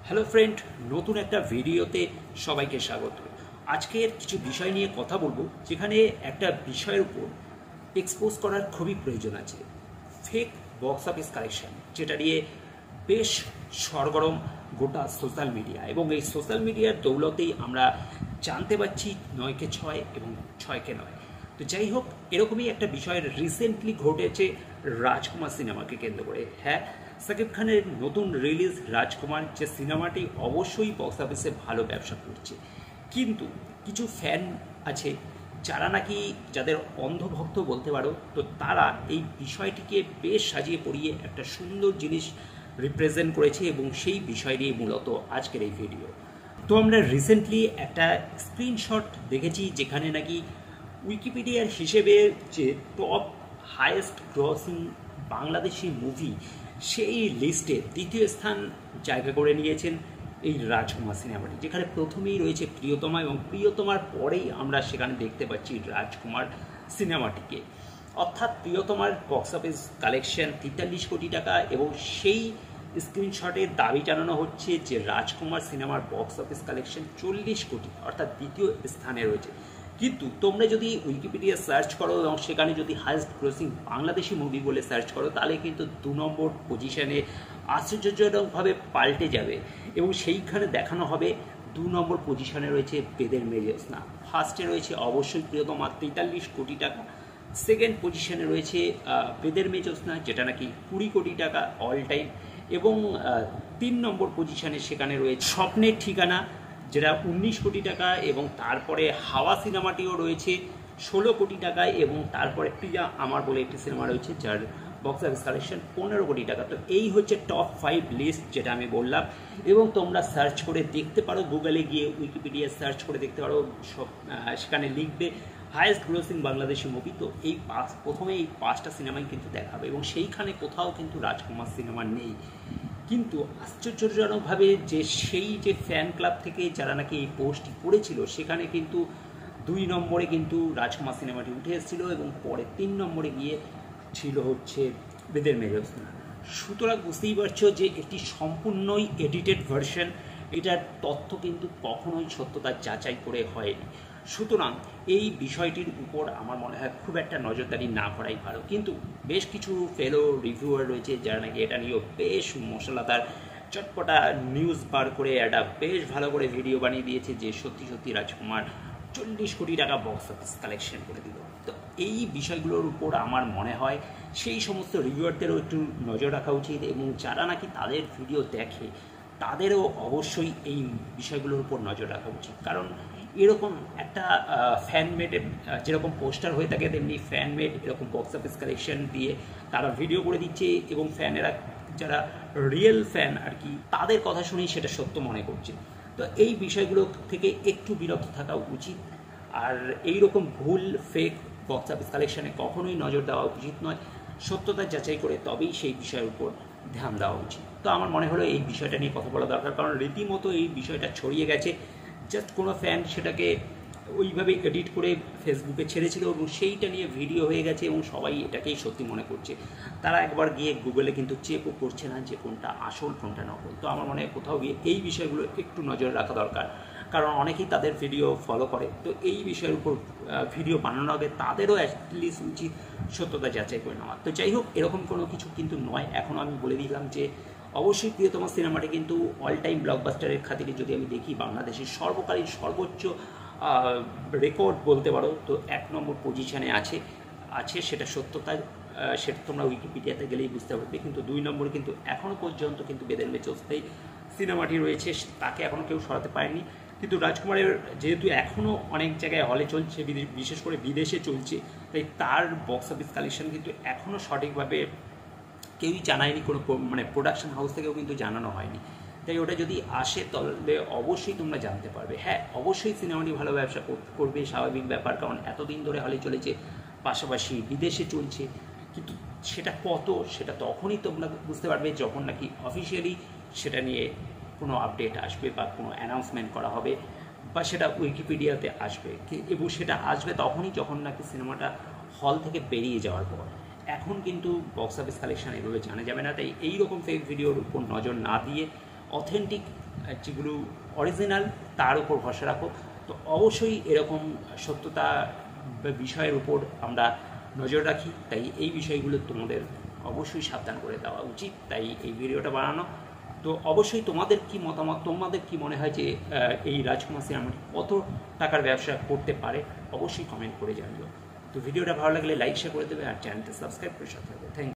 Hello friend, নতুন একটা ভিডিওতে সবাইকে স্বাগত। আজকের কিছু বিষয় নিয়ে কথা বলবো, যেখানে একটা বিষয়ের উপর এক্সপোজ করার খুবই প্রয়োজন আছে। ফেক বক্স অফিস কালেকশন, যেটা নিয়ে বেশ সরগরম গোটা সোশ্যাল মিডিয়া, এবং এই সোশ্যাল মিডিয়ার দৌলতেই আমরা জানতে পারছি 9কে 6 এবং 6কে 9। তো যাই হোক, এরকমই একটা বিষয় রিসেন্টলি ঘটেছে রাজকুমার সিনেমাকে কেন্দ্র করে। হ্যাঁ, সাকিব খানের নতুন রিলিজ রাজকুমার, যে সিনেমাটি অবশ্যই বক্স অফিসে ভালো ব্যবসা করছে, কিন্তু কিছু ফ্যান আছে যারা নাকি, যাদের অন্ধভক্ত বলতে পারো, তো তারা এই বিষয়টিকে বেশ সাজিয়ে পড়িয়ে একটা সুন্দর জিনিস রিপ্রেজেন্ট করেছে, এবং সেই বিষয় নিয়ে মূলত আজকের এই ভিডিও। তো আমরা রিসেন্টলি একটা স্ক্রিনশট দেখেছি, যেখানে নাকি উইকিপিডিয়ার হিসেবে যে top highest grossing Bangladeshi movie, সেই লিস্টে দ্বিতীয় স্থান জায়গা করে নিয়েছেন এই রাজকুমার সিনেমাটি, যেখানে প্রথমেই রয়েছে প্রিয়তমা, এবং প্রিয়তমার পরেই আমরা সেখানে দেখতে পাচ্ছি রাজকুমার সিনেমাটিকে। অর্থাৎ প্রিয়তমার বক্স অফিস কালেকশন 43 কোটি টাকা, এবং সেই স্ক্রিনশটে দাবি জানানো হচ্ছে যে রাজকুমার সিনেমার বক্স অফিস কালেকশন 40 কোটি, অর্থাৎ দ্বিতীয় স্থানে রয়েছে। কিন্তু তোমরা যদি উইকিপিডিয়া সার্চ করো এবং সেখানে যদি হাইয়েস্ট গ্রসিং বাংলাদেশি মুভি বলে সার্চ করো, তাহলে কিন্তু 2 নম্বর পজিশনে আশ্চর্যজনকভাবে পাল্টে যাবে, এবং সেইখানে দেখানো হবে 2 নম্বর পজিশনে রয়েছে বেদের মেয়ে জ্যোৎস্না, ফার্স্টে রয়েছে অবশ্যই প্রিয়তমা 43 কোটি টাকা, সেকেন্ড পজিশনে রয়েছে বেদের মেয়ে জ্যোৎস্না, যেটা নাকি 20 কোটি টাকা অল টাইম, এবং 3 নম্বর পজিশনে সেখানে রয়েছে স্বপ্নের ঠিকানা, যেটা 19 কোটি টাকা, এবং তারপরে হাওয়া সিনেমাটিও রয়েছে 16 কোটি টাকায়, এবং তারপরে প্রিয়া আমার বলে একটি সিনেমা রয়েছে যার বক্স অফিস কালেকশন 15 কোটি টাকা। তো এই হচ্ছে টপ 5 লিস্ট, যেটা আমি বললাম, এবং তোমরা সার্চ করে দেখতে পারো, গুগলে গিয়ে উইকিপিডিয়া সার্চ করে দেখতে পারো, সব সেখানে লিখবে হাইয়েস্ট গ্রোসিং বাংলাদেশি মুভি। তো এই প্রথমে এই 5টা সিনেমাই কিন্তু দেখাবে, এবং সেইখানে কোথাও কিন্তু রাজকুমার সিনেমা নেই। কিন্তু আশ্চর্যজনকভাবে যে সেই যে ফ্যান ক্লাব থেকে যারা নাকি এই পোস্টটি করেছিল, সেখানে কিন্তু 2 নম্বরে কিন্তু রাজকুমার সিনেমাটি উঠে এসেছিল, এবং পরে 3 নম্বরে গিয়ে ছিল হচ্ছে বেদের মেয়ে জ্যোৎস্না। সুতরাং বুঝতেই পারছো যে এটি সম্পূর্ণই এডিটেড ভার্সন, এটার তথ্য কিন্তু কখনোই সত্যতা যাচাই করে হয়নি। সুতরাং এই বিষয়টির উপর আমার মনে হয় খুব একটা নজরদারি না করাই ভালো। কিন্তু বেশ কিছু ফেলো রিভিউয়ার রয়েছে যারা নাকি এটা নিয়েও বেশ মশলাদার চটপটা নিউজ বার করে একটা বেশ ভালো করে ভিডিও বানিয়ে দিয়েছে, যে সত্যি সত্যি রাজকুমার 40 কোটি টাকা বক্স অফিস কালেকশন করে দিল। তো এই বিষয়গুলোর উপর আমার মনে হয় সেই সমস্ত রিভিউয়ারদেরও একটু নজর রাখা উচিত, এবং যারা নাকি তাদের ভিডিও দেখে তাদেরও অবশ্যই এই বিষয়গুলোর উপর নজর রাখা উচিত। কারণ এরকম একটা ফ্যানমেড, যেরকম পোস্টার হয়ে থাকে তেমনি ফ্যানমেড এরকম বক্স অফিস কালেকশন দিয়ে তারা ভিডিও করে দিচ্ছে, এবং ফ্যানেরা যারা রিয়েল ফ্যান আর কি, তাদের কথা শুনেই সেটা সত্য মনে করছে। তো এই বিষয়গুলো থেকে একটু বিরত থাকা উচিত, আর এই রকম ভুল ফেক বক্স অফিস কালেকশনে কখনোই নজর দেওয়া উচিত নয়। সত্যতা যাচাই করে তবেই সেই বিষয়ের উপর ধ্যান দেওয়া উচিত। তো আমার মনে হলো এই বিষয়টা নিয়ে কথা বলা দরকার, কারণ রীতিমতো এই বিষয়টা ছড়িয়ে গেছে। জাস্ট কোনো ফ্যান সেটাকে ওইভাবে এডিট করে ফেসবুকে ছেড়েছিল, এবং সেইটা নিয়ে ভিডিও হয়ে গেছে, এবং সবাই এটাকেই সত্যি মনে করছে। তারা একবার গিয়ে গুগলে কিন্তু চেকও করছে না যে কোনটা আসল কোনটা নকল। তো আমার মনে হয় কোথাও গিয়ে এই বিষয়গুলো একটু নজর রাখা দরকার, কারণ অনেকেই তাদের ভিডিও ফলো করে। তো এই বিষয়ের উপর ভিডিও বানানো হবে, তাদেরও অ্যাটলিস্ট উচিত সত্যতা যাচাই করে নেওয়া। তো যাই হোক, এরকম কোনো কিছু কিন্তু নয়। এখন আমি বলে দিলাম যে অবশ্যই প্রিয়তমা সিনেমাটি কিন্তু অল টাইম ব্লকবাস্টারের খাতিরে যদি আমি দেখি, বাংলাদেশের সর্বকালীন সর্বোচ্চ রেকর্ড বলতে পারো, তো 1 নম্বর পজিশনে আছে, সেটা সত্যতা, সেটা তোমরা উইকিপিডিয়াতে গেলেই বুঝতে পারবে। কিন্তু 2 নম্বরে কিন্তু এখনও পর্যন্ত কিন্তু বেদের মেয়ে জ্যোৎস্নাই সিনেমাটি রয়েছে, তাকে এখনও কেউ সরাতে পারেনি। কিন্তু রাজকুমারের যেহেতু এখনও অনেক জায়গায় হলে চলছে, বিশেষ করে বিদেশে চলছে, তাই তার বক্স অফিস কালেকশন কিন্তু এখনও সঠিকভাবে কেউই জানায়নি, কোনো মানে প্রোডাকশন হাউস থেকেও কিন্তু জানানো হয়নি। তাই ওটা যদি আসে তবে অবশ্যই তোমরা জানতে পারবে। হ্যাঁ, অবশ্যই সিনেমাটি ভালো ব্যবসা করবে, স্বাভাবিক ব্যাপার, কারণ এতদিন ধরে হলে চলেছে, পাশাপাশি বিদেশে চলছে। কিন্তু সেটা কত, সেটা তখনই তোমরা বুঝতে পারবে যখন নাকি অফিসিয়ালি সেটা নিয়ে কোনো আপডেট আসবে, বা কোনো অ্যানাউন্সমেন্ট করা হবে, বা সেটা উইকিপিডিয়াতে আসবে, এবং সেটা আসবে তখনই যখন নাকি সিনেমাটা হল থেকে বেরিয়ে যাওয়ার পর। এখন কিন্তু বক্স অফিস কালেকশন এভাবে জানা যাবে না। তাই এইরকম ফেক ভিডিওর উপর নজর না দিয়ে অথেন্টিক যেগুলো অরিজিনাল তার উপর ভরসা রাখো। তো অবশ্যই এরকম সত্যতা বিষয়ের উপর আমরা নজর রাখি, তাই এই বিষয়গুলো তোমাদের অবশ্যই সাবধান করে দেওয়া উচিত, তাই এই ভিডিওটা বানানো। তো অবশ্যই তোমাদের কি মতামত, তোমাদের কি মনে হয় যে এই রাজকুমার সিনেমাটি কত টাকার ব্যবসা করতে পারে, অবশ্যই কমেন্ট করে জানিও। তো ভিডিওটা ভালো লাগলে লাইক শেয়ার করে দেবে আর চ্যানেলটা সাবস্ক্রাইব করে সাথে থাকবে। Thank you.